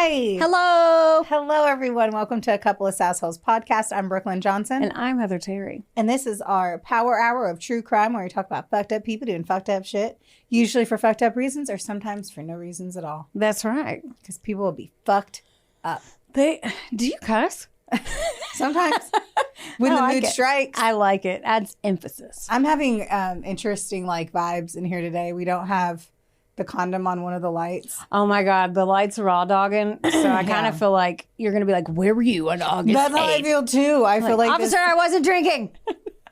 Hi. Hello. Hello, everyone. Welcome to A Couple of Sassholes podcast. I'm Brooklyn Johnson. And I'm Heather Terry. And this is our power hour of true crime where we talk about fucked up people doing fucked up shit, usually for fucked up reasons or sometimes for no reasons at all. That's right. Because people will be fucked up. Do you cuss? Sometimes. When the mood strikes. I like it. Adds emphasis. I'm having interesting vibes in here today. We don't have the condom on one of the lights. Oh my God, the lights are raw dogging. So I kind of feel like you're going to be like, where were you on August 8th? That's how I feel too. I feel like officer, I wasn't drinking.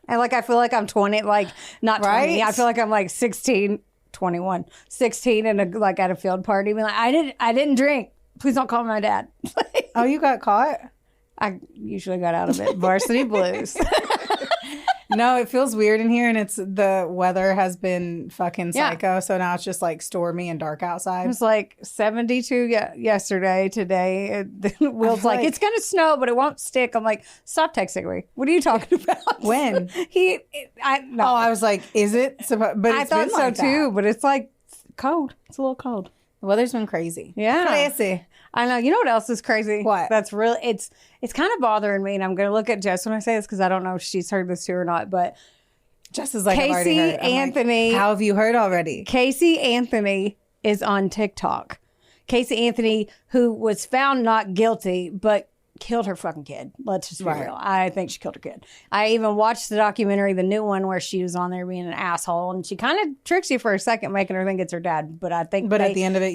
I feel like I'm 20, not 20. Right? I feel like I'm 16, 21, 16 and at a field party. Being like, I didn't drink. Please don't call my dad. Oh, you got caught? I usually got out of it. Varsity Blues. No, it feels weird in here, and the weather has been fucking psycho. Yeah. So now it's just stormy and dark outside. It was 72 yesterday. Today, Will's like, it's gonna snow, but it won't stick. I'm like, stop texting me. What are you talking about? When no. Oh, I was like, is it? But I thought so too. But it's cold. It's a little cold. The weather's been crazy. Yeah, crazy. I know. You know what else is crazy? What? That's really it's kind of bothering me, and I'm going to look at Jess when I say this because I don't know if she's heard this too or not. But Jess is Casey I've already heard. Anthony. How have you heard already? Casey Anthony is on TikTok. Casey Anthony, who was found not guilty, but killed her fucking kid. Let's just be real. I think she killed her kid. I even watched the documentary, the new one, where she was on there being an asshole, and she kind of tricks you for a second, making her think it's her dad. But at the end of it,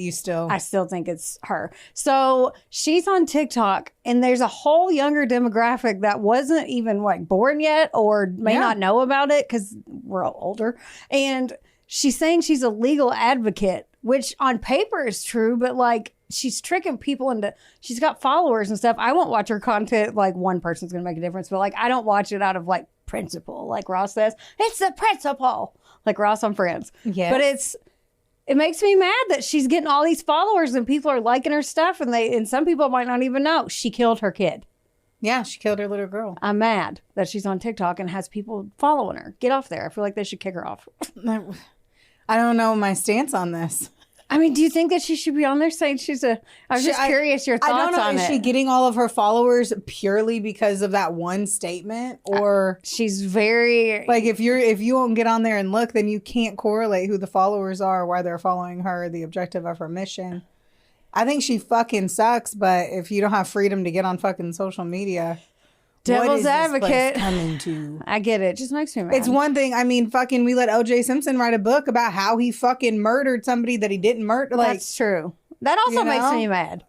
I still think it's her. So she's on TikTok, and there's a whole younger demographic that wasn't even born yet, or may not know about it because we're all older. And she's saying she's a legal advocate, which on paper is true, but she's tricking people into, she's got followers and stuff. I won't watch her content. One person's going to make a difference, but I don't watch it out of principle. Like Ross says, it's the principle. Like Ross on Friends. Yeah. But it makes me mad that she's getting all these followers and people are liking her stuff. And some people might not even know she killed her kid. Yeah, she killed her little girl. I'm mad that she's on TikTok and has people following her. Get off there. I feel like they should kick her off. I don't know my stance on this. I mean, do you think that she should be on there saying I was just curious your thoughts on it. I don't know. Is she getting all of her followers purely because of that one statement? Or she's very... if you won't get on there and look, then you can't correlate who the followers are, why they're following her, the objective of her mission. I think she fucking sucks, but if you don't have freedom to get on fucking social media... Devil's advocate. Coming to? I get it. It just makes me mad. It's one thing. I mean, we let O.J. Simpson write a book about how he fucking murdered somebody that he didn't murder. That's true. That also makes me mad.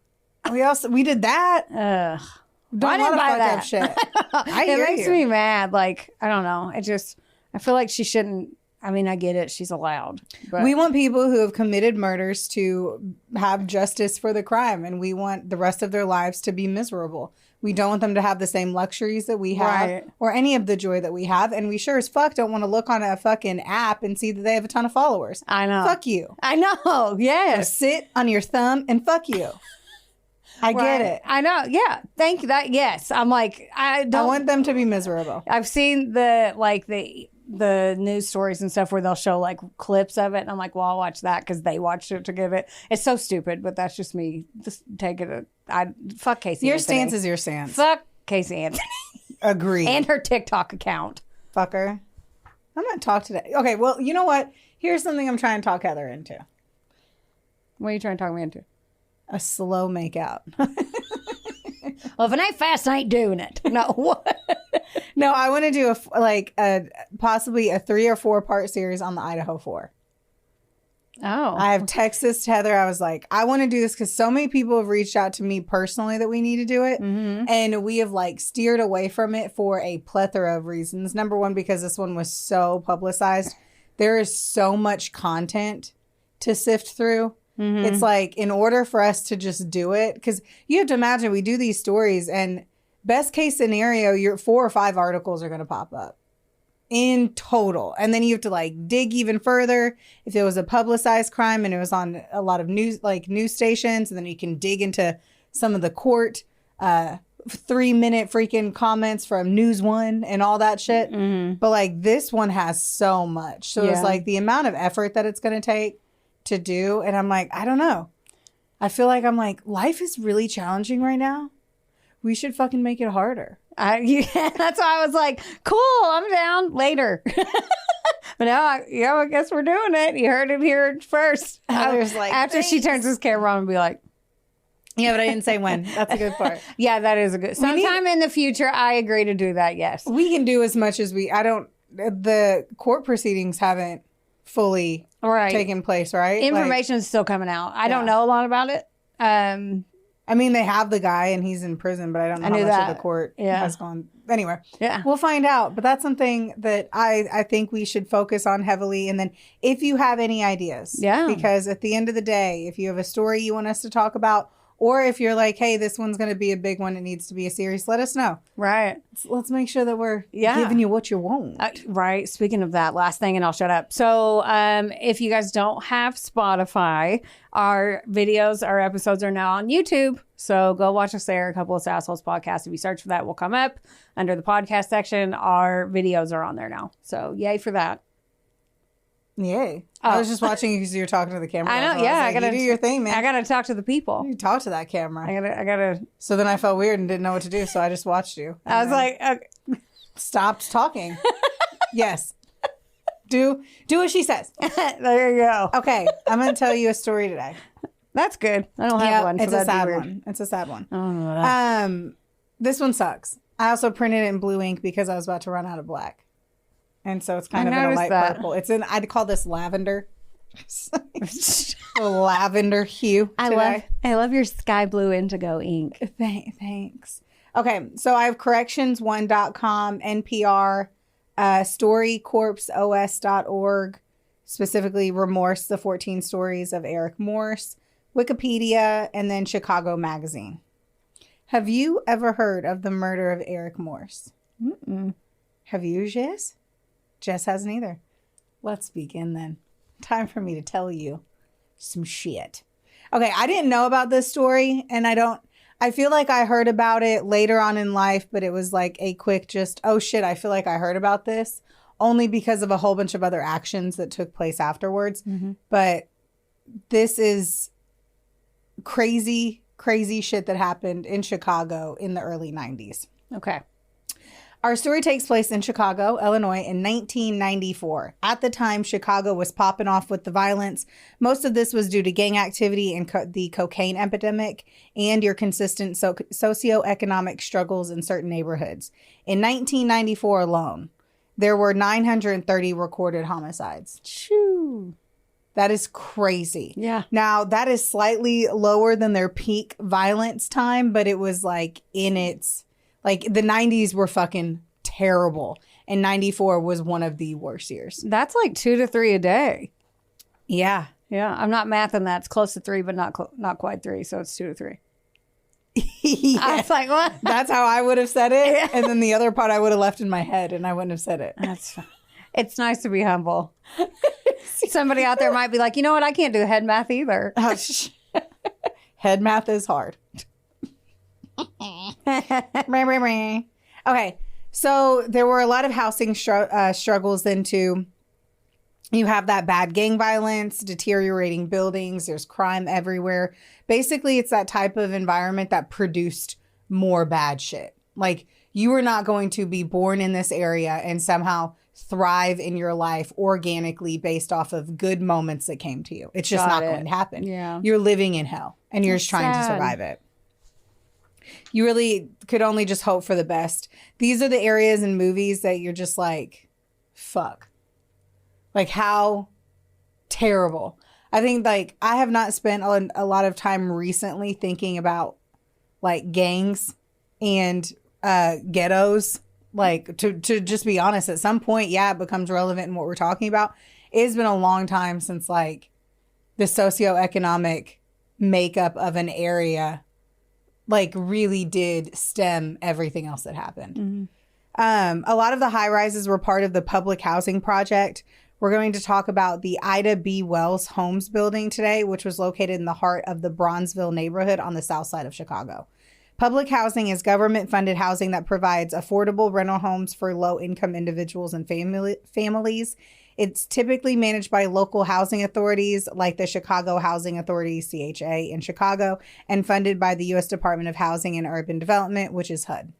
We did that. Ugh. I didn't buy that shit. It makes me mad. I don't know. I feel like she shouldn't. I mean, I get it. She's allowed. But. We want people who have committed murders to have justice for the crime, and we want the rest of their lives to be miserable. We don't want them to have the same luxuries that we have or any of the joy that we have. And we sure as fuck don't want to look on a fucking app and see that they have a ton of followers. I know. Fuck you. I know. Yes. So sit on your thumb and fuck you. I get it. I know. Yeah. Thank you. Yes. I'm I want them to be miserable. I've seen the news stories and stuff where they'll show clips of it, and I'm like, well, I'll watch that because they watched it to give it. It's so stupid, but that's just me. Just take it. Fuck Casey. Your stance is your stance. Fuck Casey Anthony. Agree. And her TikTok account. Fuck her. I'm gonna talk today. Okay, well, you know what? Here's something I'm trying to talk Heather into. What are you trying to talk me into? A slow makeout. Well, if it ain't fast, I ain't doing it. No, what? No, I want to do possibly a 3 or 4 part series on the Idaho 4. Oh. I have texted this to Heather. I was like, I want to do this because so many people have reached out to me personally that we need to do it. Mm-hmm. And we have steered away from it for a plethora of reasons. Number one, because this one was so publicized. There is so much content to sift through. Mm-hmm. It's in order for us to just do it, because you have to imagine we do these stories and best case scenario, your 4 or 5 articles are going to pop up in total. And then you have to dig even further. If it was a publicized crime and it was on a lot of news stations, and then you can dig into some of the court 3-minute freaking comments from News One and all that shit. Mm-hmm. But this one has so much. So it's the amount of effort that it's going to take to do. And I'm I don't know. I feel like I'm like, life is really challenging right now. We should fucking make it harder. That's why I was like, cool, I'm down later. But now, I guess we're doing it. You heard it here first. Heather's like, after she turns this camera on and be like, yeah, but I didn't say when. That's a good part. Yeah, that is a good. Sometime in the future, I agree to do that. Yes, we can do as much as the court proceedings haven't fully taken place, right? Information is still coming out. I don't know a lot about it. I mean, they have the guy and he's in prison, but I don't know how much of the court has gone. Anyway, we'll find out. But that's something that I think we should focus on heavily. And then if you have any ideas, because at the end of the day, if you have a story you want us to talk about, or if you're like, hey, this one's going to be a big one, it needs to be a series, let us know. Right. Let's make sure that we're giving you what you want. Right. Speaking of that, last thing, and I'll shut up. So if you guys don't have Spotify, our episodes are now on YouTube. So go watch us there, A Couple of Sassholes Podcast. If you search for that, we'll come up. Under the podcast section, our videos are on there now. So yay for that. Yay. I was just watching because you were talking to the camera. I know, I gotta do your thing, man. I gotta talk to the people. You talk to that camera. I gotta. So then I felt weird and didn't know what to do, so I just watched you. I was like, okay. Stopped talking. Yes. Do what she says. There you go. Okay, I'm going to tell you a story today. That's good. I don't have one. It's so a sad one. It's a sad one. I don't know that. This one sucks. I also printed it in blue ink because I was about to run out of black. And so it's kind of in a light purple. I'd call this lavender. A lavender hue today. I love your sky blue indigo ink. Thanks. Okay, so I have corrections1.com, NPR, storycorpsos.org, specifically Remorse, the 14 Stories of Eric Morse, Wikipedia, and then Chicago Magazine. Have you ever heard of the murder of Eric Morse? Mm-mm. Have you, Jess? Jess hasn't either. Let's begin then. Time for me to tell you some shit. Okay, I didn't know about this story, and I feel like I heard about it later on in life, but it was like a quick just, oh shit, I feel like I heard about this, only because of a whole bunch of other actions that took place afterwards. Mm-hmm. But this is crazy shit that happened in Chicago in the early 90s. Okay. Our story takes place in Chicago, Illinois in 1994. At the time, Chicago was popping off with the violence. Most of this was due to gang activity and the cocaine epidemic and your consistent socioeconomic struggles in certain neighborhoods. In 1994 alone, there were 930 recorded homicides. Shoo. That is crazy. Yeah. Now, that is slightly lower than their peak violence time, but it was like like the 90s were fucking terrible. And 94 was one of the worst years. That's like 2 to 3 a day. Yeah. Yeah. I'm not mathing that. It's close to 3, but not quite 3. So it's 2 to 3. Yeah. I was like, what? That's how I would have said it. Yeah. And then the other part I would have left in my head and I wouldn't have said it. It's nice to be humble. Somebody out there might be like, you know what? I can't do head math either. Head math is hard. Okay, so there were a lot of housing struggles then too. You have that bad gang violence, deteriorating buildings, there's crime everywhere. Basically, it's that type of environment that produced more bad shit. Like, you were not going to be born in this area and somehow thrive in your life organically based off of good moments that came to you. It's just not going to happen. Yeah. You're living in hell and you're just trying to survive it. You really could only just hope for the best. These are the areas in movies that you're just like, fuck. Like, how terrible. I think, like, I have not spent a lot of time recently thinking about, like, gangs and ghettos. Like, to just be honest, at some point, yeah, it becomes relevant in what we're talking about. It's been a long time since, like, the socioeconomic makeup of an area like really did stem everything else that happened. Mm-hmm. A lot of the high rises were part of the public housing project. We're going to talk about the Ida B. Wells Homes building today, which was located in the heart of the Bronzeville neighborhood on the south side of Chicago. Public housing is government-funded housing that provides affordable rental homes for low-income individuals and families. It's typically managed by local housing authorities like the Chicago Housing Authority, CHA, in Chicago, and funded by the U.S. Department of Housing and Urban Development, which is HUD.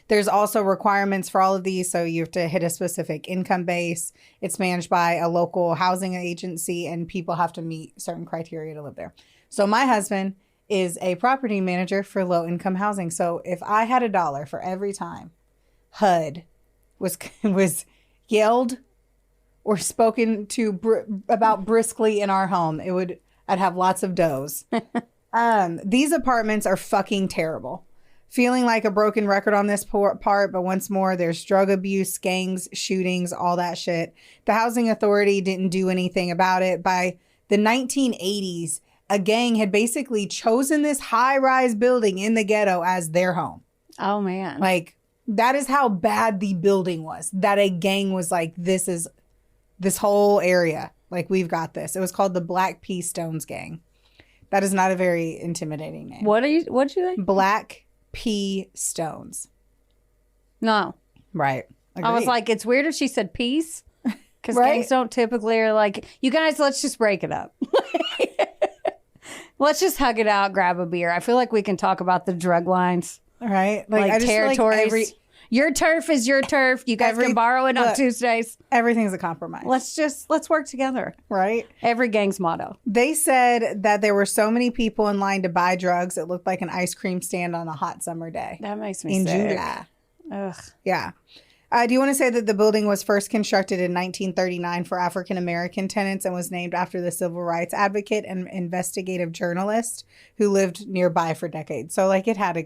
There's also requirements for all of these, so you have to hit a specific income base. It's managed by a local housing agency, and people have to meet certain criteria to live there. So my husband is a property manager for low-income housing. So if I had $1 for every time HUD was yelled or spoken to about briskly in our home, I'd have lots of doughs. These apartments are fucking terrible. Feeling like a broken record on this part, but once more, there's drug abuse, gangs, shootings, all that shit. The housing authority didn't do anything about it. By the 1980s, a gang had basically chosen this high-rise building in the ghetto as their home. Oh, man. Like, that is how bad the building was. That a gang was like, this is this whole area. Like, we've got this. It was called the Black P. Stones Gang. That is not a very intimidating name. What'd you think? Black P. Stones. No. Right. Agreed. I was like, it's weird if she said peace. Because right? gangs don't typically are like, you guys, let's just break it up. Let's just hug it out, grab a beer. I feel like we can talk about the drug lines. Right. Like I just territories. Your turf is your turf. You guys can borrow it on Tuesdays. Everything's a compromise. Let's work together. Right. Every gang's motto. They said that there were so many people in line to buy drugs, it looked like an ice cream stand on a hot summer day. That makes me sick. In July. Ugh. Yeah. Do you want to say that the building was first constructed in 1939 for African-American tenants and was named after the civil rights advocate and investigative journalist who lived nearby for decades? So, like, it had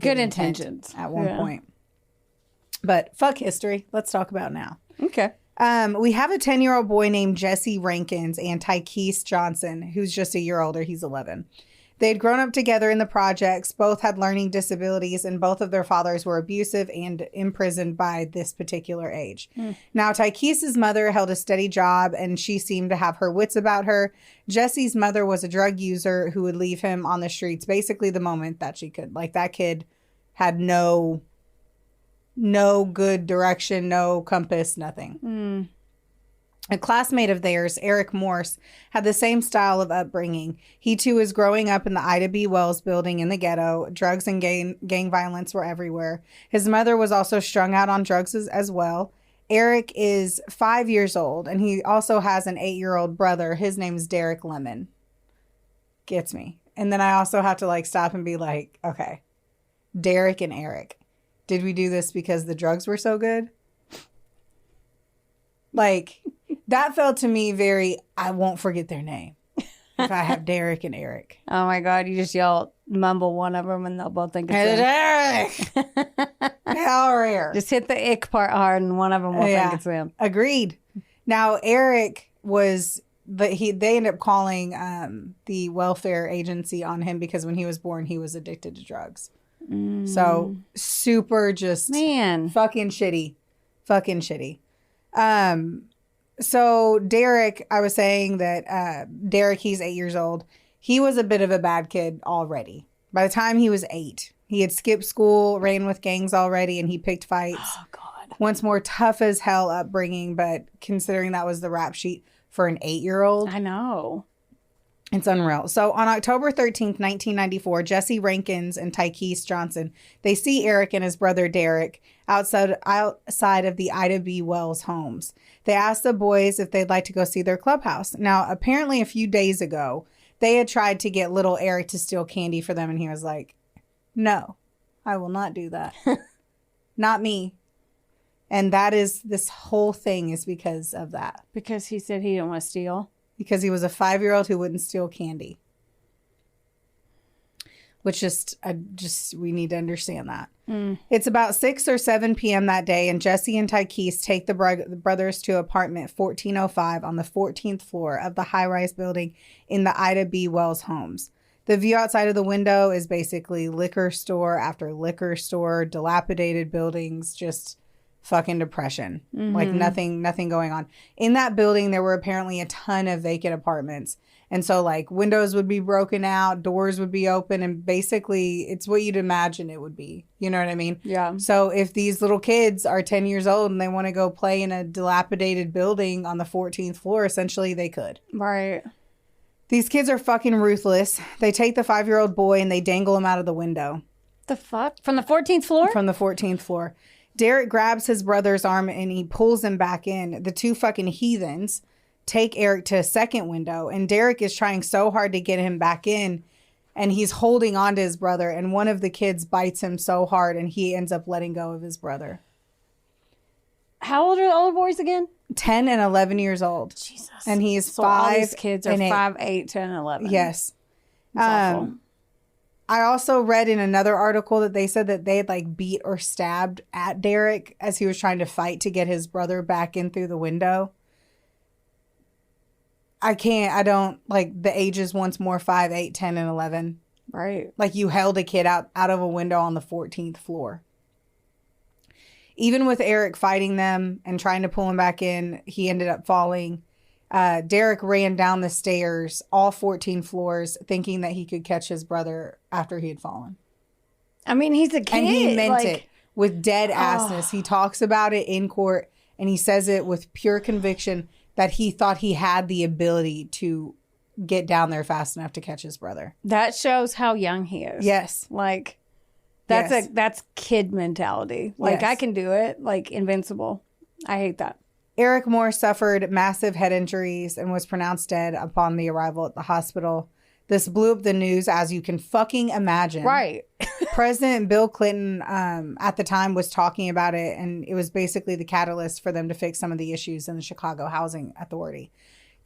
good intentions at one point. But fuck history. Let's talk about now. Okay. We have a 10-year-old boy named Jesse Rankins and Tykeese Johnson, who's just a year older. He's 11. They'd grown up together in the projects. Both had learning disabilities, and both of their fathers were abusive and imprisoned by this particular age. Now, Tykeese's mother held a steady job, and she seemed to have her wits about her. Jesse's mother was a drug user who would leave him on the streets basically the moment that she could. Like, that kid had no good direction, no compass, nothing. A classmate of theirs, Eric Morse, had the same style of upbringing. He, too, was growing up in the Ida B. Wells building in the ghetto. Drugs and gang violence were everywhere. His mother was also strung out on drugs as well. Eric is 5 years old, and he also has an 8-year-old brother. His name is Derek Lemon. Gets me. And then I also have to, like, stop and be like, okay, Derek and Eric. Did we do this because the drugs were so good? Like... That felt to me very, I won't forget their name if I have Derek and Eric. Oh my God, you just mumble one of them and they'll both think it's him. Eric! Hell yeah. Just hit the ick part hard and one of them will think it's him. Agreed. Now, Eric was, they ended up calling the welfare agency on him because when he was born, he was addicted to drugs. So, super just fucking shitty. Fucking shitty. So Derek, I was saying that Derek, he's 8 years old. He was a bit of a bad kid already. By the time he was 8, he had skipped school, ran with gangs already, and he picked fights. Oh, God. Once more, tough as hell upbringing, but considering that was the rap sheet for an 8-year-old. I know. It's unreal. So on October 13th, 1994, Jesse Rankins and Tykeese Johnson, they see Eric and his brother Derek outside of the Ida B. Wells homes. They asked the boys if they'd like to go see their clubhouse. Now, apparently a few days ago, they had tried to get little Eric to steal candy for them, and he was like, no, I will not do that. Not me. And this whole thing is because of that. Because he said he didn't want to steal? Because he was a 5-year-old who wouldn't steal candy. Which we need to understand that. It's about 6 or 7 p.m. that day, and Jesse and Tykeese take the brothers to apartment 1405 on the 14th floor of the high-rise building in the Ida B. Wells homes. The view outside of the window is basically liquor store after liquor store, dilapidated buildings, just fucking depression. Like nothing going on. In that building, there were apparently a ton of vacant apartments. And so like windows would be broken out, doors would be open, and basically it's what you'd imagine it would be. You know what I mean? Yeah. So if these little kids are 10 years old and they want to go play in a dilapidated building on the 14th floor, essentially they could. Right. These kids are fucking ruthless. They take the 5-year-old boy and they dangle him out of the window. The fuck? From the 14th floor? From the 14th floor. Derek grabs his brother's arm and he pulls him back in. The two fucking heathens take Eric to a second window, and Derek is trying so hard to get him back in, and he's holding on to his brother, and one of the kids bites him so hard and he ends up letting go of his brother. How old are the older boys again? 10 and 11 years old. Jesus. And he is So 5. all these kids are 5, 8, 10, and 11. Yes. That's awful. I also read in another article that they said that they had like beat or stabbed at Derek as he was trying to fight to get his brother back in through the window. I don't like the ages once more, 5, 8, 10, and 11. Right. Like you held a kid out of a window on the 14th floor. Even with Eric fighting them and trying to pull him back in, he ended up falling. Derek ran down the stairs, all 14 floors, thinking that he could catch his brother after he had fallen. I mean, he's a kid. And he meant it with dead assness. He talks about it in court, and he says it with pure conviction that he thought he had the ability to get down there fast enough to catch his brother. That shows how young he is. Yes. Like, Yes. that's kid mentality. Like, Yes. I can do it. Like, invincible. I hate that. Eric Morse suffered massive head injuries and was pronounced dead upon the arrival at the hospital. This blew up the news, as you can fucking imagine. Right. President Bill Clinton at the time was talking about it, and it was basically the catalyst for them to fix some of the issues in the Chicago Housing Authority.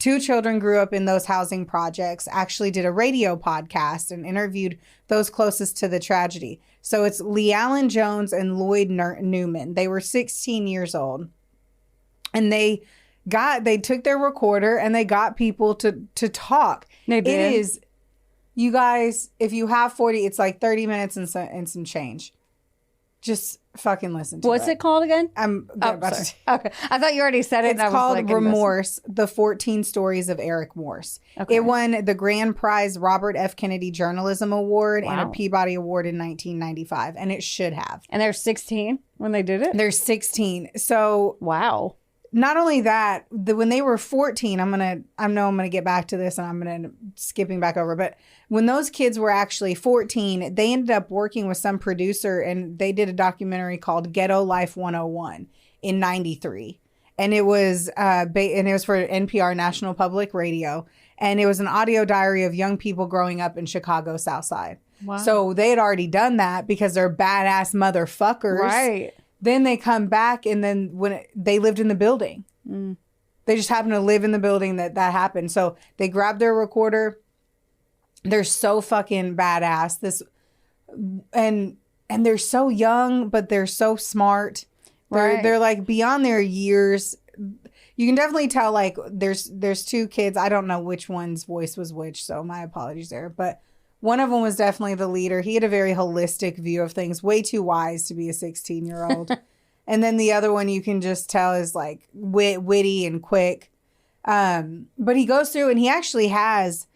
2 children grew up in those housing projects, actually did a radio podcast and interviewed those closest to the tragedy. So it's Lee Allen Jones and Lloyd Newman. They were 16 years old. And they took their recorder and they got people to talk. They did. It is, you guys, if you have 40, it's like 30 minutes and some change. Just fucking listen to it. What's it called again? I'm about sorry. to. Okay. I thought you already said it. It's and I was called like, Remorse, the 14 Stories of Eric Morse. Okay. It won the grand prize Robert F. Kennedy Journalism Award and a Wow. Peabody Award in 1995. And it should have. And they're 16 when they did it? They're 16. So Wow. not only that, when they were 14, I know I'm gonna get back to this and I'm gonna skipping back over, but when those kids were actually 14, they ended up working with some producer and they did a documentary called Ghetto Life 101 in 93. And it was for NPR, National Public Radio, and it was an audio diary of young people growing up in Chicago South Side. Wow. So they had already done that because they're badass motherfuckers. Right. Then they come back, and then they lived in the building. They just happened to live in the building that happened. So they grabbed their recorder. They're so fucking badass. And they're so young, but they're so smart. Right. They're like beyond their years. You can definitely tell like there's 2 kids. I don't know which one's voice was which, so my apologies there. But one of them was definitely the leader. He had a very holistic view of things, way too wise to be a 16-year-old. And then the other one you can just tell is like witty and quick. But he goes through and he actually has,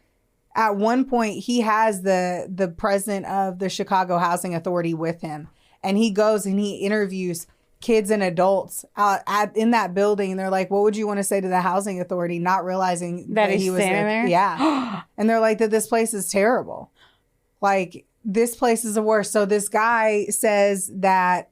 at one point, he has the president of the Chicago Housing Authority with him. And he goes and he interviews kids and adults in that building. And they're like, what would you want to say to the housing authority? Not realizing That he was standing there? Yeah. And they're like, that this place is terrible. Like, this place is the worst. So this guy says that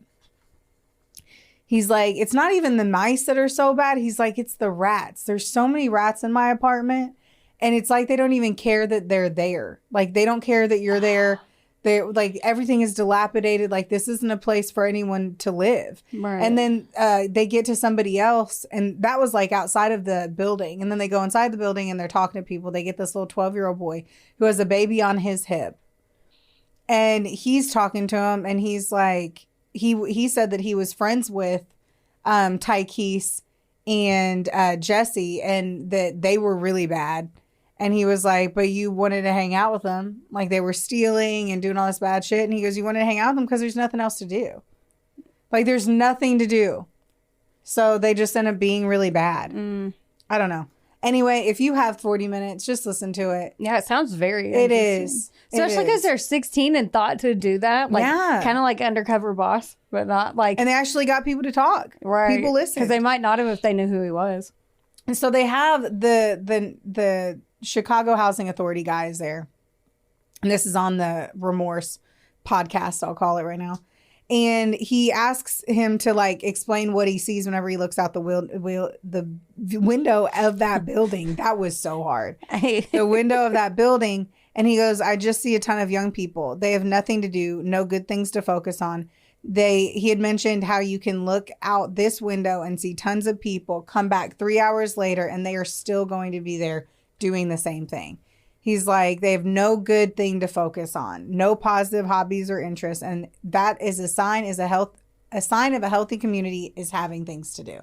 he's like, it's not even the mice that are so bad. He's like, it's the rats. There's so many rats in my apartment. And it's like, they don't even care that they're there. Like, they don't care that you're there. They're like, everything is dilapidated. Like, this isn't a place for anyone to live. Right. And then they get to somebody else. And that was like outside of the building. And then they go inside the building and they're talking to people. They get this little 12-year-old boy who has a baby on his hip. And he's talking to him. And he's like, he said that he was friends with Tykees and Jesse, and that they were really bad. And he was like, but you wanted to hang out with them. Like, they were stealing and doing all this bad shit. And he goes, you wanted to hang out with them because there's nothing else to do. Like, there's nothing to do. So they just end up being really bad. I don't know. Anyway, if you have 40 minutes, just listen to it. Yeah, it sounds very It interesting. is. Especially because they're 16 and thought to do that. Like, kind of like Undercover Boss, but not like... And they actually got people to talk. Right. People listen. Because they might not have if they knew who he was. And so they have the Chicago Housing Authority guys there. And this is on the Remorse podcast, I'll call it right now. And he asks him to like explain what he sees whenever he looks out the window of that building. That was so hard. The window of that building. And he goes, I just see a ton of young people. They have nothing to do, no good things to focus on. He had mentioned how you can look out this window and see tons of people come back 3 hours later and they are still going to be there doing the same thing. He's like, they have no good thing to focus on, no positive hobbies or interests. And that is a sign of a healthy community is having things to do.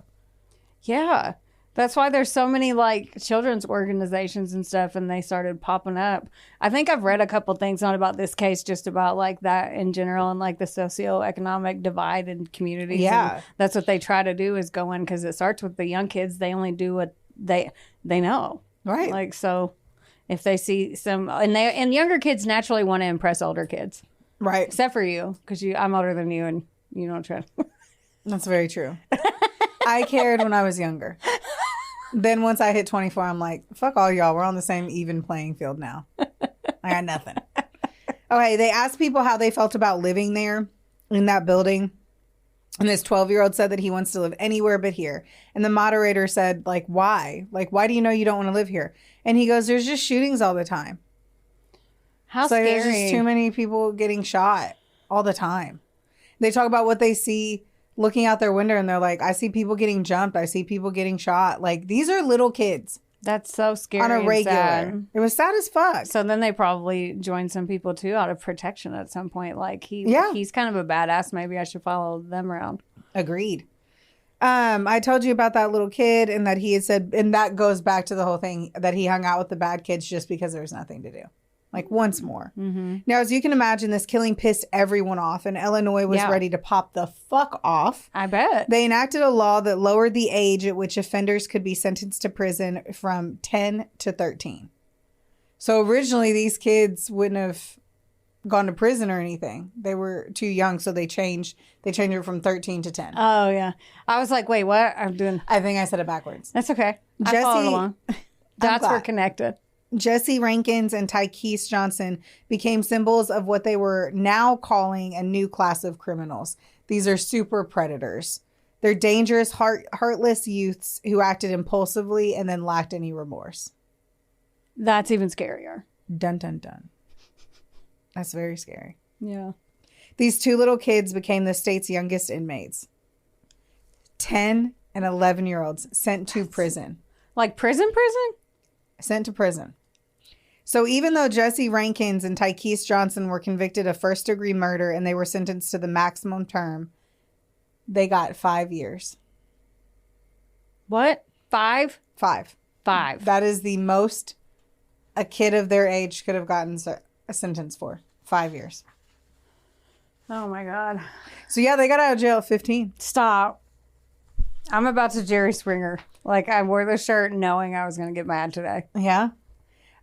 Yeah. That's why there's so many like children's organizations and stuff, and they started popping up. I think I've read a couple things, not about this case, just about like that in general and like the socioeconomic divide in communities. Yeah. And that's what they try to do is go in because it starts with the young kids. They only do what they know. Right. Like, so if they see and younger kids naturally want to impress older kids. Right. Except for you, because I'm older than you and you don't try. That's very true. I cared when I was younger. Then once I hit 24, I'm like, fuck all y'all. We're on the same even playing field now. I got nothing. Okay, they asked people how they felt about living there in that building. And this 12-year-old said that he wants to live anywhere but here. And the moderator said, like, why? Like, why do you know you don't want to live here? And he goes, there's just shootings all the time. How scary. There's just too many people getting shot all the time. They talk about what they see looking out their window and they're like, I see people getting jumped. I see people getting shot. Like, these are little kids. That's so scary. On a regular. Sad. It was sad as fuck. So then they probably joined some people too out of protection at some point. Like he's kind of a badass. Maybe I should follow them around. Agreed. I told you about that little kid and that he had said, and that goes back to the whole thing that he hung out with the bad kids just because there was nothing to do. Like once more. Mm-hmm. Now, as you can imagine, this killing pissed everyone off, and Illinois was ready to pop the fuck off. I bet. They enacted a law that lowered the age at which offenders could be sentenced to prison from 10 to 13. So originally, these kids wouldn't have gone to prison or anything. They were too young, so they changed it from 13 to 10. Oh, yeah. I was like, wait, what? I think I said it backwards. That's okay. I followed along. Dots were connected. Jesse Rankins and Tykeese Johnson became symbols of what they were now calling a new class of criminals. These are super predators. They're dangerous, heartless youths who acted impulsively and then lacked any remorse. That's even scarier. Dun, dun, dun. That's very scary. Yeah. These two little kids became the state's youngest inmates. 10 and 11-year-olds sent to prison. Like prison? Sent to prison. So even though Jesse Rankins and Tykeese Johnson were convicted of first-degree murder and they were sentenced to the maximum term, they got 5 years. What? 5? 5. That is the most a kid of their age could have gotten a sentence for. 5 years. Oh, my God. So, yeah, they got out of jail at 15. Stop. I'm about to Jerry Springer. Like, I wore the shirt knowing I was going to get mad today. Yeah.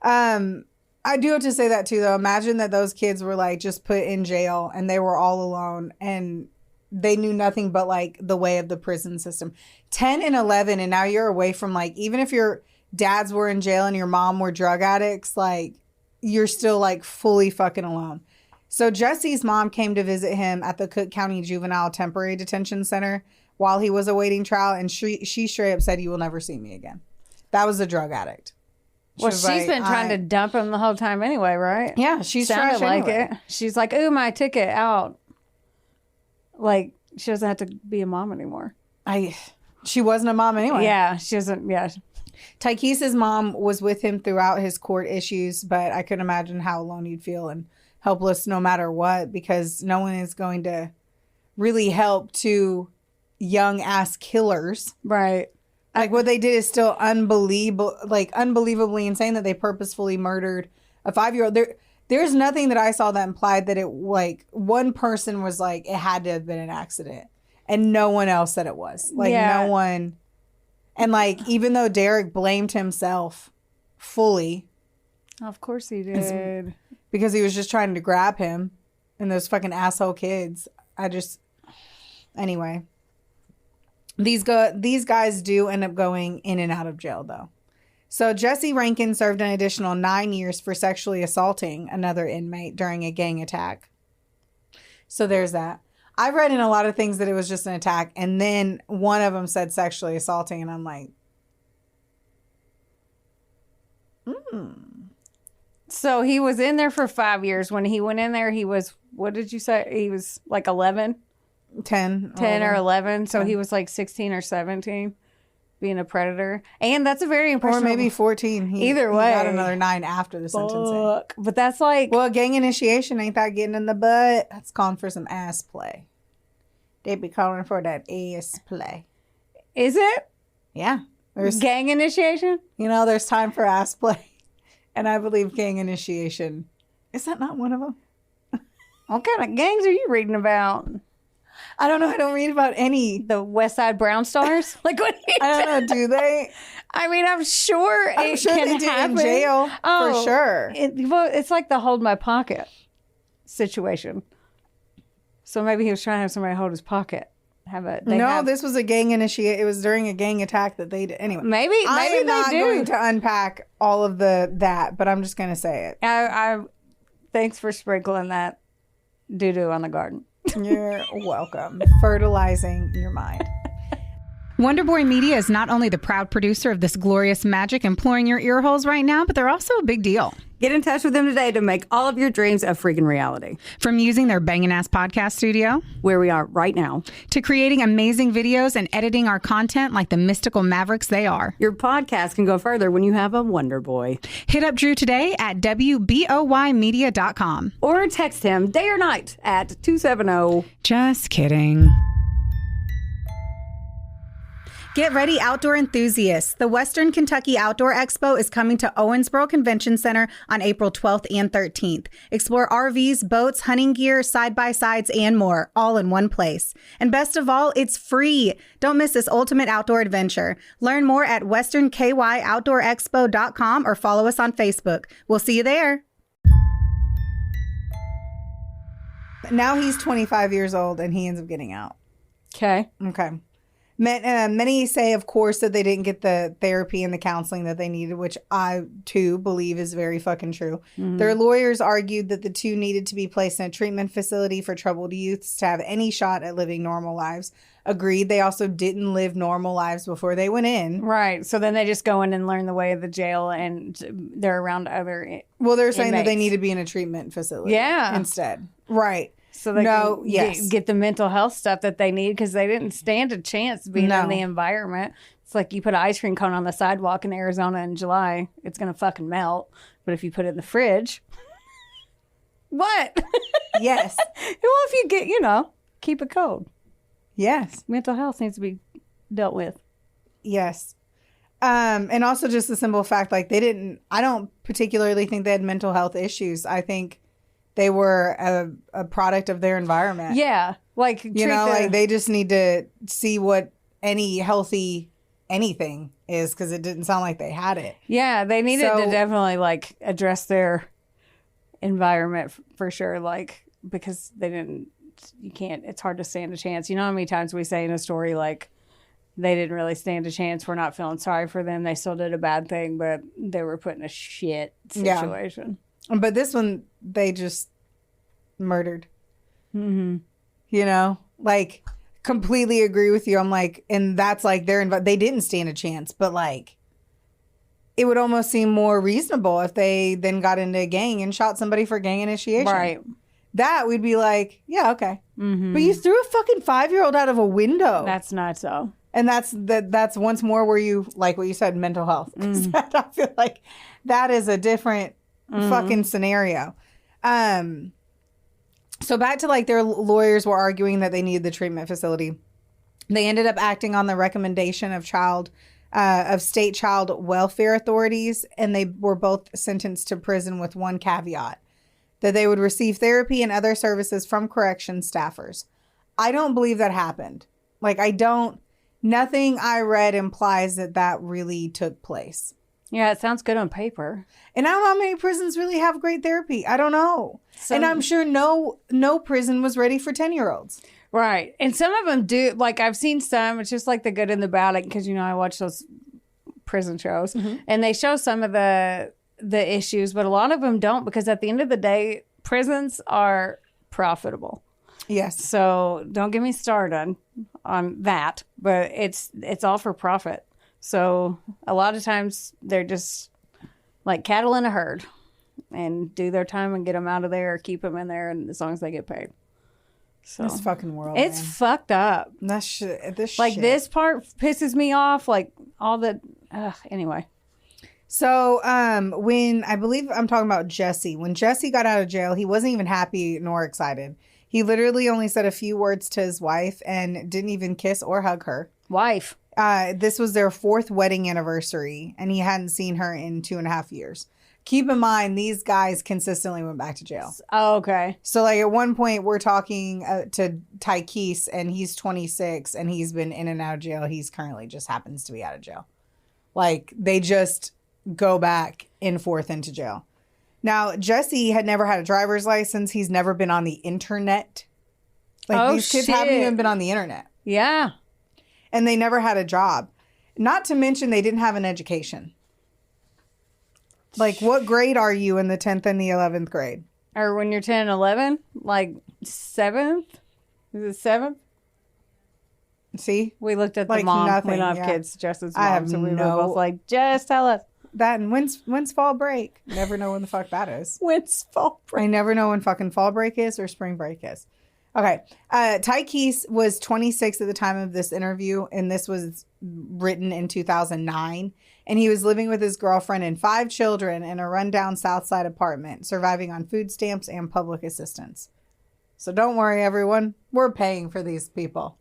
I do have to say that too, though. Imagine that those kids were like just put in jail and they were all alone and they knew nothing but like the way of the prison system. 10 and 11, and now you're away from like, even if your dads were in jail and your mom were drug addicts, like you're still like fully fucking alone. So Jesse's mom came to visit him at the Cook County Juvenile Temporary Detention Center while he was awaiting trial, and she straight up said, "You will never see me again." That was a drug addict. She's been trying to dump him the whole time anyway, right? Yeah, she's trying to like it. She's like, "Ooh, my ticket out." Like she doesn't have to be a mom anymore. She wasn't a mom anyway. Yeah, she doesn't. Yeah. Tykeese's mom was with him throughout his court issues, but I couldn't imagine how alone you'd feel and helpless no matter what, because no one is going to really help two young ass killers. Right. Like what they did is still unbelievably insane that they purposefully murdered a 5-year-old. There's nothing that I saw that implied that it like one person was like, it had to have been an accident and no one else said it was. Like no one. And like, even though Derek blamed himself fully. Of course he did. Because he was just trying to grab him and those fucking asshole kids. Anyway. These guys do end up going in and out of jail, though. So Jesse Rankin served an additional 9 years for sexually assaulting another inmate during a gang attack. So there's that. I've read in a lot of things that it was just an attack, and then one of them said sexually assaulting, and I'm like, So he was in there for 5 years. When he went in there, he was, what did you say? He was like 11? 10 or 11. So he was like 16 or 17 being a predator. And that's a very impressionable. Or maybe 14. Either way. He got another 9 after the sentencing. But that's like. Well, gang initiation, ain't that getting in the butt? That's calling for some ass play. They be calling for that ass play. Is it? Yeah. There's gang initiation? There's time for ass play. And I believe gang initiation. Is that not one of them? What kind of gangs are you reading about? I don't know. I don't read about any. The West Side Brown Stars? Like what? I don't know. Do they? I mean, I'm sure they can do happen. In jail for sure. It's like the hold my pocket situation. So maybe he was trying to have somebody hold his pocket. This was a gang initiate. It was during a gang attack that they did. Anyway, maybe I am they not do. going to unpack all of that, but I'm just going to say it. I thanks for sprinkling that doo-doo on the garden. You're welcome. Fertilizing your mind. Wonderboy Media is not only the proud producer of this glorious magic imploring your ear holes right now, but they're also a big deal. Get in touch with them today to make all of your dreams a freaking reality. From using their bangin' ass podcast studio, where we are right now, to creating amazing videos and editing our content like the mystical mavericks they are. Your podcast can go further when you have a Wonder Boy. Hit up Drew today at WBOYmedia.com. Or text him day or night at 270. Just kidding. Get ready, outdoor enthusiasts. The Western Kentucky Outdoor Expo is coming to Owensboro Convention Center on April 12th and 13th. Explore RVs, boats, hunting gear, side-by-sides, and more, all in one place. And best of all, it's free. Don't miss this ultimate outdoor adventure. Learn more at westernkyoutdoorexpo.com or follow us on Facebook. We'll see you there. Now he's 25 years old and he ends up getting out. Okay. Many say, of course, that they didn't get the therapy and the counseling that they needed, which I, too, believe is very fucking true. Mm-hmm. Their lawyers argued that the two needed to be placed in a treatment facility for troubled youths to have any shot at living normal lives. Agreed. They also didn't live normal lives before they went in. Right. So then they just go in and learn the way of the jail, and they're around other Well, they're saying inmates. that they need to be in a treatment facility. Yeah. Instead. Right. So they can get the mental health stuff that they need because they didn't stand a chance being in the environment. It's like you put an ice cream cone on the sidewalk in Arizona in July, it's going to fucking melt. But if you put it in the fridge, what? Yes. Well, if you get, keep it cold. Yes. Mental health needs to be dealt with. Yes. And also just the simple fact, like I don't particularly think they had mental health issues. I think they were a product of their environment. Yeah. Like, like they just need to see what any healthy anything is because it didn't sound like they had it. Yeah. They needed to definitely like address their environment for sure. Like, because it's hard to stand a chance. You know how many times we say in a story, like, they didn't really stand a chance. We're not feeling sorry for them. They still did a bad thing, but they were put in a shit situation. Yeah. But this one, they just murdered. Mm-hmm. Like, completely agree with you. I'm like, and that's like they didn't stand a chance, but like, it would almost seem more reasonable if they then got into a gang and shot somebody for gang initiation. Right. That we'd be like, yeah, okay. Mm-hmm. But you threw a fucking 5-year-old out of a window. That's not so. And that's once more where you, like what you said, mental health. I feel like that is a different fucking scenario. So back to like their lawyers were arguing that they needed the treatment facility. They ended up acting on the recommendation of state child welfare authorities, and they were both sentenced to prison with one caveat, that they would receive therapy and other services from corrections staffers. I don't believe that happened. Like, I don't. Nothing I read implies that that really took place. Yeah, it sounds good on paper. And I don't know how many prisons really have great therapy. I don't know. And I'm sure no prison was ready for 10-year-olds. Right. And some of them do. Like, I've seen some. It's just like the good and the bad. Because, you know, I watch those prison shows. And they show some of the issues. But a lot of them don't. Because at the end of the day, prisons are profitable. Yes. So don't get me started on that. But it's all for profit. So a lot of times they're just like cattle in a herd and do their time and get them out of there or keep them in there, and as long as they get paid. So this fucking world, it's man. fucked up. That shit. This part pisses me off. Like all the anyway. So when I believe I'm talking about Jesse, when Jesse got out of jail, he wasn't even happy nor excited. He literally only said a few words to his wife and didn't even kiss or hug her. Wife. This was their 4th wedding anniversary, and he hadn't seen her in 2.5 years. Keep in mind, these guys consistently went back to jail. Oh, okay. So, like, at one point, we're talking to Tykees, and he's 26, and he's been in and out of jail. He's currently just happens to be out of jail. Like, they just go back and forth into jail. Now, Jesse had never had a driver's license. He's never been on the internet. Like, these kids haven't even been on the internet. Yeah. And they never had a job. Not to mention they didn't have an education. Like, what grade are you in the 10th and the 11th grade? Or when you're 10 and 11? Like 7th? Is it 7th? See? We looked at the like mom. Nothing, we don't have yeah. kids. Justin's mom. I have so we no... were both like, just tell us. That and when's fall break? Never know when the fuck that is. When's fall break? I never know when fucking fall break is or spring break is. Okay. Tykees was 26 at the time of this interview, and this was written in 2009. And he was living with his girlfriend and 5 children in a rundown Southside apartment, surviving on food stamps and public assistance. So don't worry, everyone. We're paying for these people.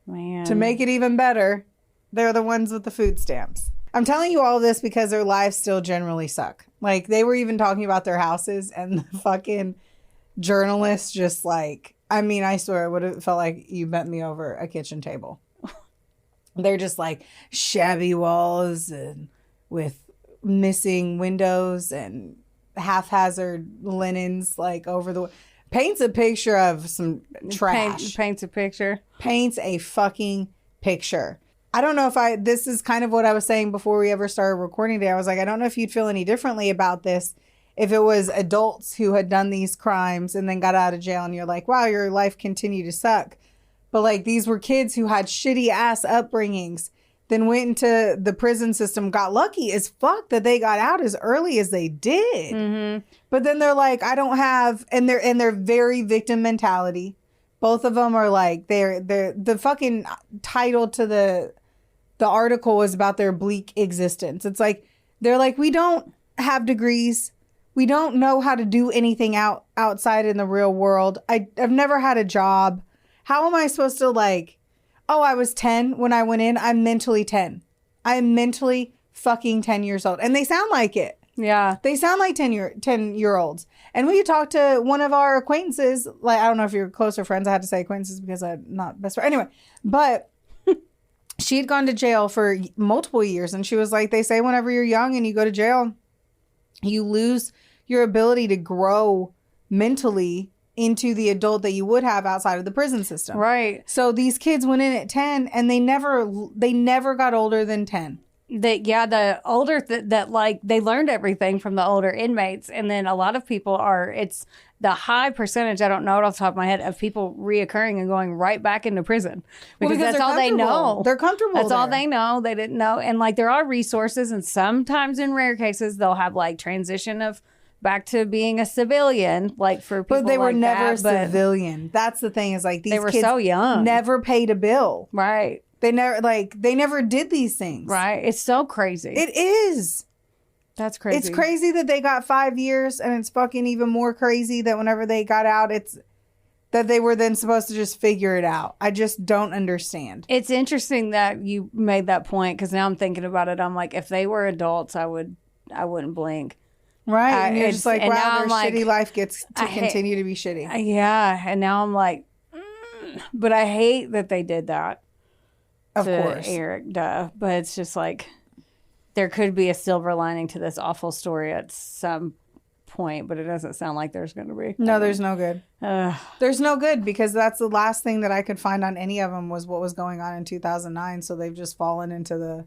Man. To make it even better, they're the ones with the food stamps. I'm telling you all this because their lives still generally suck. Like, they were even talking about their houses, and the fucking journalists just like, I mean, I swear it would have felt like you bent me over a kitchen table. They're just like shabby walls and with missing windows and haphazard linens like over the... Paints a picture of some trash. Paints a picture. Paints a fucking picture. I don't know if this is kind of what I was saying before we ever started recording today. I was like, I don't know if you'd feel any differently about this if it was adults who had done these crimes and then got out of jail and you're like, wow, your life continued to suck. But like, these were kids who had shitty ass upbringings, then went into the prison system, got lucky as fuck that they got out as early as they did. Mm-hmm. But then they're like, I don't have, and they're very victim mentality. Both of them are like, they're the fucking title to the article is about their bleak existence. It's like, they're like, we don't have degrees. We don't know how to do anything outside in the real world. I've never had a job. How am I supposed to like, oh, I was 10 when I went in. I'm mentally 10. I am mentally fucking 10 years old. And they sound like it. Yeah. They sound like 10-year-olds. And we talked to one of our acquaintances, like, I don't know if you're closer friends. I had to say acquaintances because I'm not best friend. Anyway, but she had gone to jail for multiple years. And she was like, they say whenever you're young and you go to jail, you lose your ability to grow mentally into the adult that you would have outside of the prison system. Right. So these kids went in at 10 and they never got older than 10. The older that like they learned everything from the older inmates, and then a lot of people it's the high percentage, I don't know it off the top of my head, of people reoccurring and going right back into prison because that's all they know. They're comfortable. That's all they know. They didn't know, and like there are resources, and sometimes in rare cases they'll have like transition of back to being a civilian, like for people. But they were like never a that, civilian. That's the thing is like these they were kids so young, never paid a bill. Right. They never did these things. Right. It's so crazy. It is. That's crazy. It's crazy that they got 5 years, and it's fucking even more crazy that whenever they got out, it's that they were then supposed to just figure it out. I just don't understand. It's interesting that you made that point because now I'm thinking about it. I'm like, if they were adults, I wouldn't blink. Right. And you're just like, wow, their like, shitty life gets to continue to be shitty. Yeah. And now I'm like, but I hate that they did that. Of to course. Eric, duh. But it's just like there could be a silver lining to this awful story at some point, but it doesn't sound like there's going to be. No, there's no good. There's no good because that's the last thing that I could find on any of them was what was going on in 2009. So they've just fallen into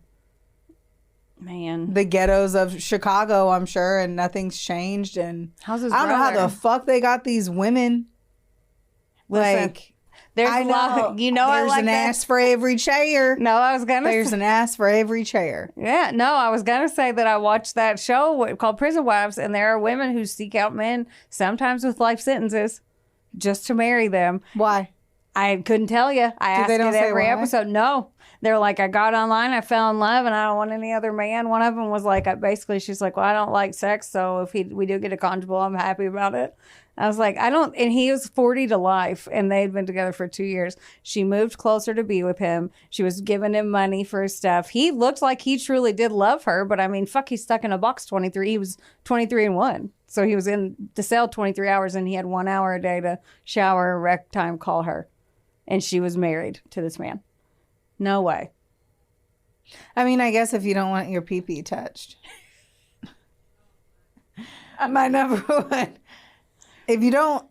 the ghettos of Chicago, I'm sure, and nothing's changed. And How's his I don't know how brother? the fuck they got these women. Listen, Like, there's I a lot. know. I There's like an that. ass for every chair. No, I was gonna. There's an ass for every chair. Yeah, no, I was gonna say that I watched that show called Prison Wives, and there are women who seek out men, sometimes with life sentences, just to marry them. Why? I couldn't tell you. I asked they don't it say every why? episode. No, they're like, I got online, I fell in love, and I don't want any other man. One of them was like, she's like, well, I don't like sex, so if we do get a conjugal, I'm happy about it. I was like, I don't, and he was 40 to life, and they'd been together for 2 years. She moved closer to be with him. She was giving him money for his stuff. He looked like he truly did love her, but I mean, fuck, he's stuck in a box 23. He was 23 and 1. So he was in the cell 23 hours, and he had 1 hour a day to shower, rec time, call her. And she was married to this man. No way. I mean, I guess if you don't want your pee-pee touched. My number one. If you don't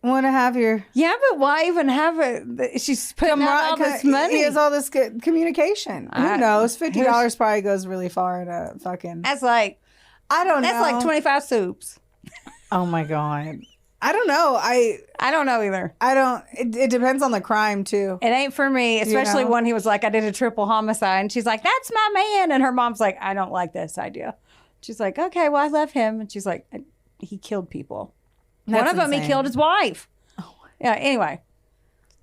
want to have your... Yeah, but why even have it? She's putting out all this money. He has all this communication. Who knows? $50 probably goes really far in a fucking... That's like... I don't know. That's like 25 soups. Oh my God. I don't know. I don't know either. I don't... It depends on the crime, too. It ain't for me, especially when he was like, I did a triple homicide. And she's like, that's my man. And her mom's like, I don't like this idea. She's like, okay, well, I love him. And she's like, he killed people. That's One of them, he insane. killed his wife. Oh. Yeah, anyway.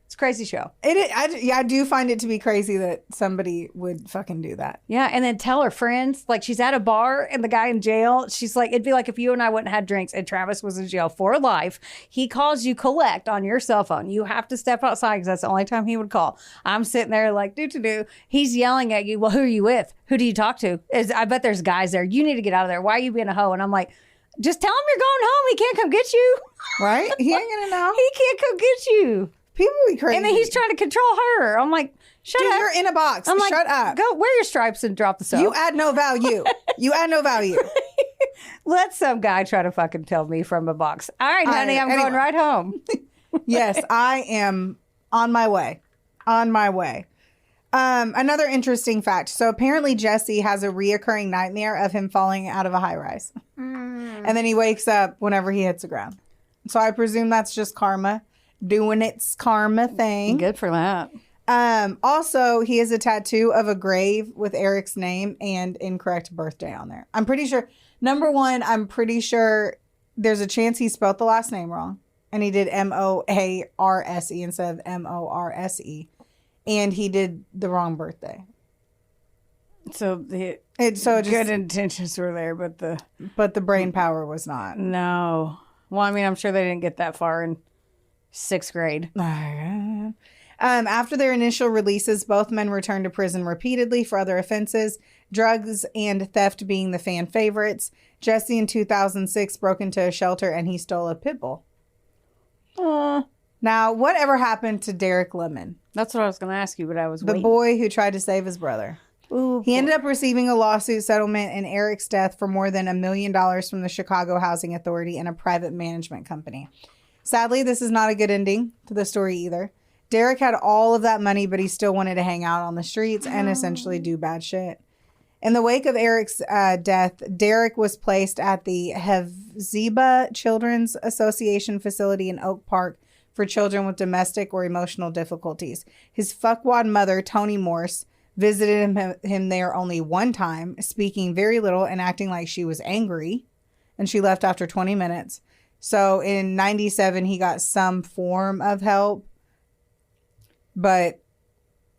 It's a crazy show. I do find it to be crazy that somebody would fucking do that. Yeah, and then tell her friends, like she's at a bar and the guy in jail, she's like, it'd be like if you and I wouldn't have drinks and Travis was in jail for life. He calls you collect on your cell phone. You have to step outside because that's the only time he would call. I'm sitting there like, do. He's yelling at you. Well, who are you with? Who do you talk to? I bet there's guys there. You need to get out of there. Why are you being a hoe? And I'm like, just tell him you're going home. He can't come get you. Right? He ain't gonna know. He can't come get you. People be crazy. And then he's trying to control her. I'm like, shut Dude, up. you're in a box. I'm like, shut up. Go wear your stripes and drop the soap. You add no value. You add no value. Let some guy try to fucking tell me from a box. All right, honey, I'm going right home. Yes, I am on my way. On my way. Another interesting fact. So apparently Jesse has a reoccurring nightmare of him falling out of a high rise. And then he wakes up whenever he hits the ground. So I presume that's just karma doing its karma thing. Good for that. Also, he has a tattoo of a grave with Eric's name and incorrect birthday on there. I'm pretty sure, number one, I'm pretty sure there's a chance he spelled the last name wrong. And he did Moarse instead of Morse. And he did the wrong birthday. So the good intentions were there, but the brain power was not. No. Well, I mean, I'm sure they didn't get that far in 6th grade. After their initial releases, both men returned to prison repeatedly for other offenses, drugs and theft being the fan favorites. Jesse in 2006 broke into a shelter and he stole a pit bull. Now, whatever happened to Derek Lemon? That's what I was going to ask you, but I was the boy who tried to save his brother. Ooh, he ended up receiving a lawsuit settlement in Eric's death for more than $1 million from the Chicago Housing Authority and a private management company. Sadly, this is not a good ending to the story either. Derek had all of that money, but he still wanted to hang out on the streets and essentially do bad shit. In the wake of Eric's death, Derek was placed at the Hephzibah Children's Association facility in Oak Park for children with domestic or emotional difficulties. His fuckwad mother, Toni Morse, visited him there only one time, speaking very little and acting like she was angry. And she left after 20 minutes. So in 97, he got some form of help, but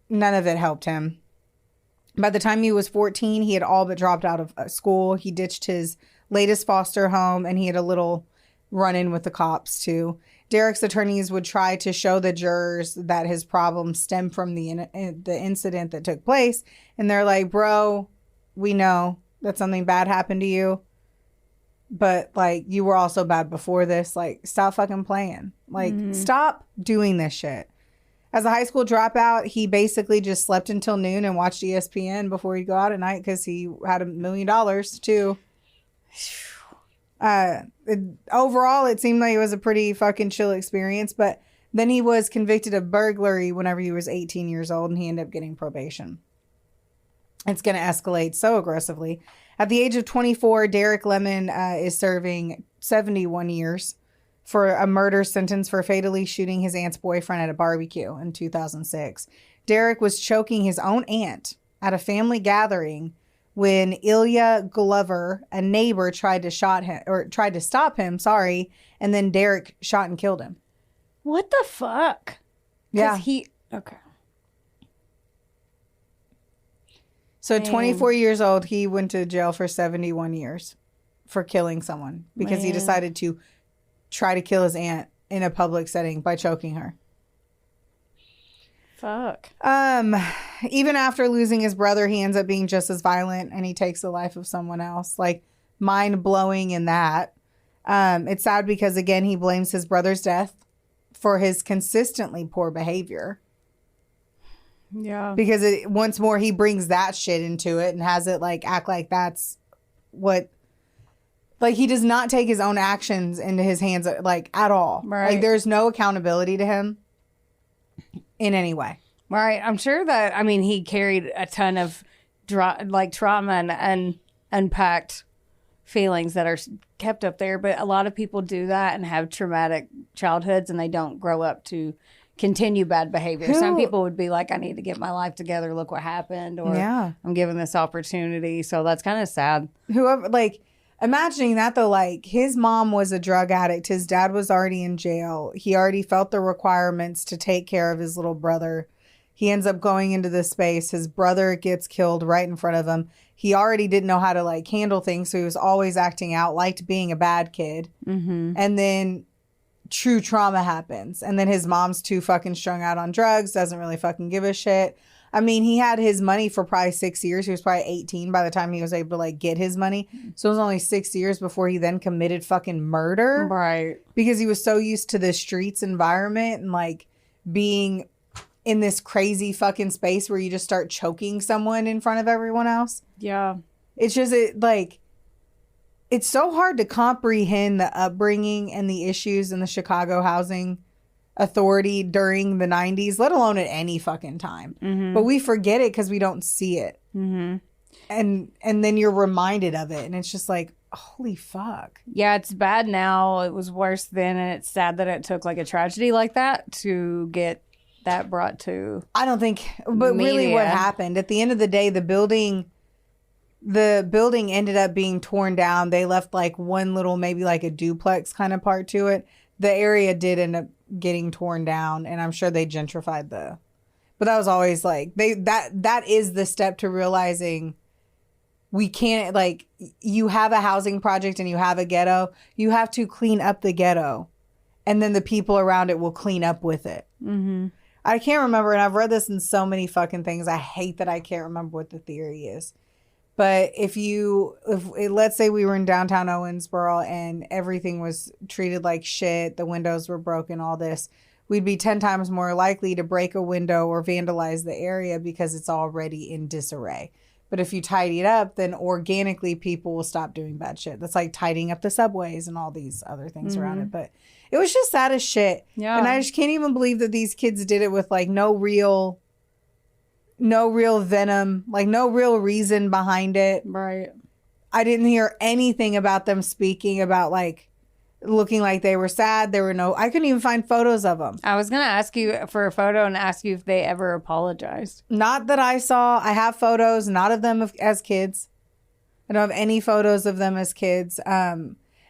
none of it helped him. By the time he was 14, he had all but dropped out of school. He ditched his latest foster home, and he had a little run-in with the cops, too. Derek's attorneys would try to show the jurors that his problems stem from the incident that took place. And they're like, bro, we know that something bad happened to you. But, like, you were also bad before this. Like, stop fucking playing. Like, stop doing this shit. As a high school dropout, he basically just slept until noon and watched ESPN before he'd go out at night because he had $1 million too. Overall, it seemed like it was a pretty fucking chill experience, but then he was convicted of burglary whenever he was 18 years old, and he ended up getting probation. It's going to escalate so aggressively. At the age of 24, Derek Lemon is serving 71 years for a murder sentence for fatally shooting his aunt's boyfriend at a barbecue in 2006. Derek was choking his own aunt at a family gathering when Ilya Glover, a neighbor, tried to stop him, and then Derek shot and killed him. What the fuck? Yeah. Okay. So 24 years old, he went to jail for 71 years for killing someone because he decided to try to kill his aunt in a public setting by choking her. Fuck. Even after losing his brother, he ends up being just as violent, and he takes the life of someone else. Like, mind blowing in that. It's sad because, again, he blames his brother's death for his consistently poor behavior. Yeah. Because once more, he brings that shit into it and has it like act like that's what. Like, he does not take his own actions into his hands, like, at all. Right. Like, there's no accountability to him in any way. Right. I'm sure that, I mean, he carried a ton of trauma and unpacked feelings that are kept up there. But a lot of people do that and have traumatic childhoods, and they don't grow up to continue bad behavior. Some people would be like, I need to get my life together. Look what happened. Or I'm given this opportunity. So that's kind of sad. Whoever, like, imagining that though, like, his mom was a drug addict. His dad was already in jail. He already felt the requirements to take care of his little brother. He ends up going into this space. His brother gets killed right in front of him. He already didn't know how to, like, handle things. So he was always acting out, liked being a bad kid. Mm-hmm. And then true trauma happens. And then his mom's too fucking strung out on drugs. Doesn't really fucking give a shit. I mean, he had his money for probably 6 years. He was probably 18 by the time he was able to, like, get his money. So it was only 6 years before he then committed fucking murder. Right. Because he was so used to the streets environment and, like, being in this crazy fucking space where you just start choking someone in front of everyone else. Yeah. It's just, it's so hard to comprehend the upbringing and the issues in the Chicago housing authority during the 90s, let alone at any fucking time. Mm-hmm. But we forget it because we don't see it. Mm-hmm. And then you're reminded of it, and it's just like, holy fuck. Yeah, it's bad now. It was worse then, and it's sad that it took like a tragedy like that to get that brought to I don't think, but media. Really what happened, at the end of the day, the building ended up being torn down. They left like one little, maybe like a duplex kind of part to it. The area did end up getting torn down, and I'm sure they gentrified but that was always like that is the step to realizing we can't, like, you have a housing project and you have a ghetto, you have to clean up the ghetto, and then the people around it will clean up with it. Mm-hmm. I can't remember, and I've read this in so many fucking things. I hate that I can't remember what the theory is. But if let's say we were in downtown Owensboro and everything was treated like shit, the windows were broken, all this, we'd be 10 times more likely to break a window or vandalize the area because it's already in disarray. But if you tidy it up, then organically people will stop doing bad shit. That's like tidying up the subways and all these other things around it. But it was just sad as shit. Yeah. And I just can't even believe that these kids did it with like no real venom, like no real reason behind it. Right. I didn't hear anything about them speaking about like looking like they were sad. I couldn't even find photos of them. I was going to ask you for a photo and ask you if they ever apologized. Not that I saw. I have photos, not of them as kids. I don't have any photos of them as kids.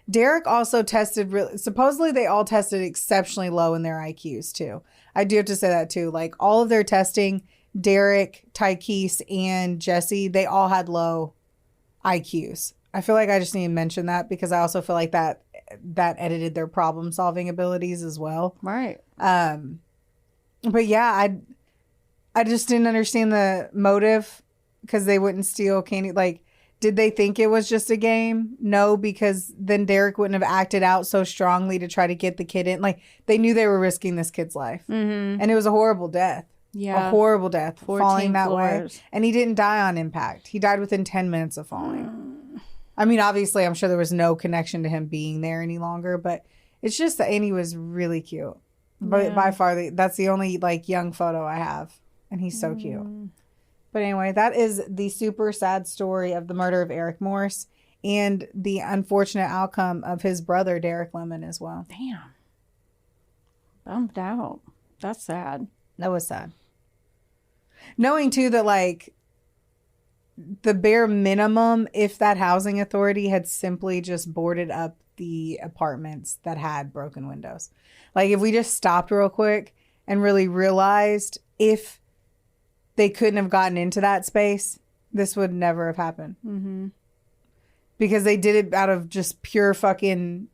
Derek also tested, supposedly they all tested exceptionally low in their IQs too. I do have to say that too. Like all of their testing, Derek, Tykeese, and Jesse, they all had low IQs. I feel like I just need to mention that because I also feel like that edited their problem solving abilities as well. Right. But yeah, I just didn't understand the motive because they wouldn't steal candy. Like Did they think it was just a game? No, because then Derek wouldn't have acted out so strongly to try to get the kid in. Like, they knew they were risking this kid's life. Mm-hmm. And it was a horrible death. Yeah. A horrible death. Falling that floors. way. And he didn't die on impact. He died within 10 minutes of falling. I mean, obviously, I'm sure there was no connection to him being there any longer. But it's just that Andy was really cute. But by far, that's the only, like, young photo I have. And he's so cute. But anyway, that is the super sad story of the murder of Eric Morse and the unfortunate outcome of his brother, Derek Lemon, as well. Damn. Bummed out. That's sad. That was sad. Knowing, too, that, like, the bare minimum, if that housing authority had simply just boarded up the apartments that had broken windows. Like, if we just stopped real quick and really realized if they couldn't have gotten into that space, this would never have happened. Mm-hmm. Because they did it out of just pure fucking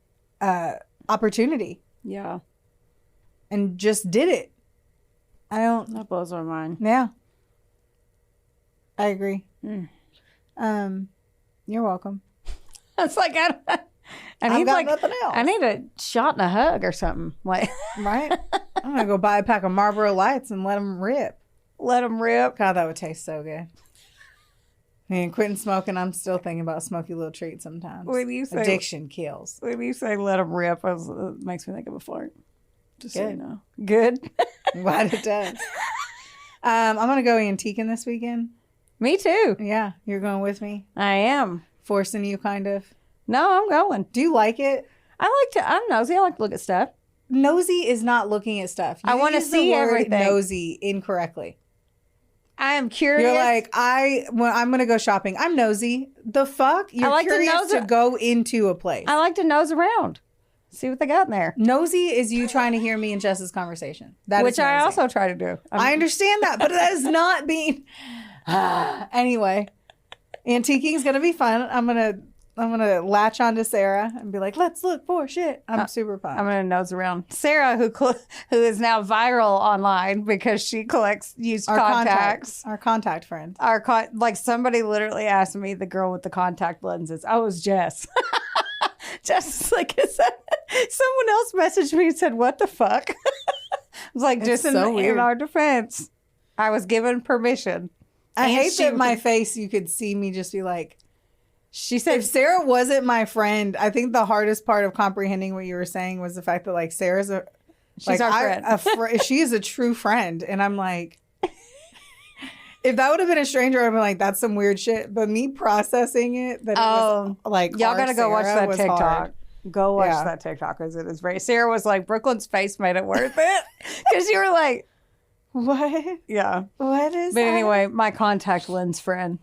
opportunity. Yeah. And just did it. That blows my mind. Yeah. I agree. You're welcome. It's like, I need got nothing else. I need a shot and a hug or something. Like, right? I'm going to go buy a pack of Marlboro Lights and let them rip. Let them rip. God, that would taste so good. And quitting smoking, I'm still thinking about smoky little treats sometimes. When you say, addiction kills. When you say let them rip, it makes me think of a fart. Just good. So you know. Good. I'm glad it does. I'm going to go antiquing this weekend. Me too. Yeah. You're going with me? I am. Forcing you, kind of? No, I'm going. Do you like it? I'm nosy. I like to look at stuff. Nosy is not looking at stuff. I want to see everything. Nosy incorrectly. I am curious. You're like, I'm going to go shopping. I'm nosy. The fuck? You're like curious to go into a place. I like to nose around. See what they got in there. Nosy is you trying to hear me and Jess's conversation. Which I also try to do. I understand that, but that is not being... Anyway, antiquing is going to be fun. I'm going to latch onto Sarah and be like, let's look for shit. I'm super pumped. I'm going to nose around. Sarah, who is now viral online because she collects used contacts. Our contact friend. Like somebody literally asked me, the girl with the contact lenses. Oh, it was Jess. Jess is like, someone else messaged me and said, what the fuck? I was like, just in our defense, I was given permission. I hate that my face, you could see me just be like, she said, if Sarah wasn't my friend, I think the hardest part of comprehending what you were saying was the fact that, like, Sarah's she's our friend. She is a true friend. And I'm like, if that would have been a stranger, I'd have been like, that's some weird shit. But me processing it, that it was like, y'all got to go watch that TikTok. Hard. Go watch that TikTok because it is very. Sarah was like, Brooklyn's face made it worth it. Because you were like, what? Yeah. What is But that? anyway, my contact lens friend.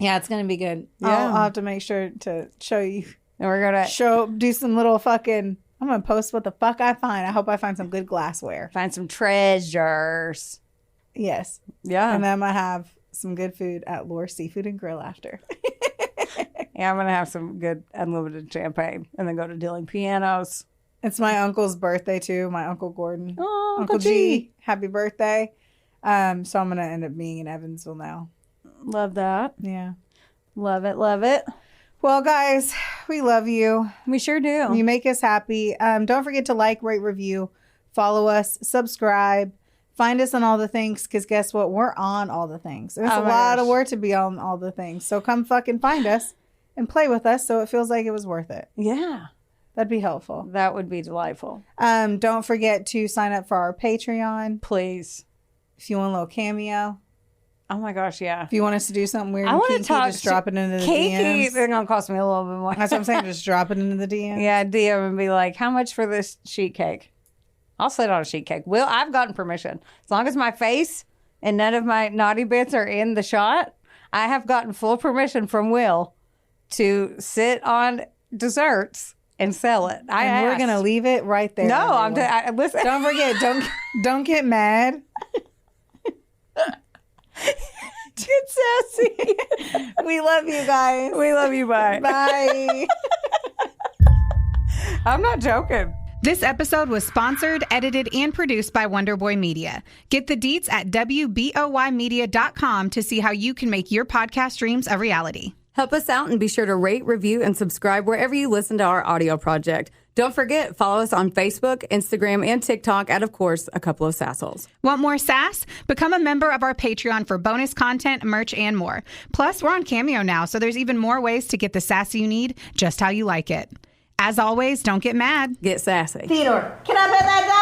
Yeah, it's going to be good. Yeah. I'll have to make sure to show you. And we're going to do some little fucking, I'm going to post what the fuck I find. I hope I find some good glassware. Find some treasures. Yes. Yeah. And then I'm going to have some good food at Lore Seafood and Grill after. Yeah, I'm going to have some good unlimited champagne and then go to Dilling Pianos. It's my uncle's birthday too. My Uncle Gordon. Oh, Uncle G. Happy birthday. So I'm going to end up being in Evansville now. Love that. Yeah. Love it. Love it. Well, guys, we love you. We sure do. You make us happy. Don't forget to like, rate, review, follow us, subscribe, find us on all the things, because guess what? We're on all the things. There's a lot of work to be on all the things. So come fucking find us and play with us so it feels like it was worth it. Yeah. That'd be helpful. That would be delightful. Don't forget to sign up for our Patreon. Please. If you want a little cameo. Oh my gosh, yeah. If you want us to do something weird, I want to talk. Just drop it into the DMs. DMs. They're gonna cost me a little bit more. That's what I'm saying. Just drop it into the DMs. Yeah, DM and be like, "How much for this sheet cake?" I'll sit on a sheet cake. I've gotten permission as long as my face and none of my naughty bits are in the shot. I have gotten full permission from Will to sit on desserts and sell it. And we're gonna leave it right there. No, listen. Don't forget. Don't get mad. Get sassy. We love you guys. We love you. Bye. Bye. I'm not joking. This episode was sponsored, edited, and produced by Wonderboy Media. Get the deets at WBOYmedia.com to see how you can make your podcast dreams a reality. Help us out and be sure to rate, review, and subscribe wherever you listen to our audio project. Don't forget, follow us on Facebook, Instagram, and TikTok at, of course, A Couple of Sassholes. Want more sass? Become a member of our Patreon for bonus content, merch, and more. Plus, we're on Cameo now, so there's even more ways to get the sass you need just how you like it. As always, don't get mad. Get sassy. Theodore, can I pet that dog?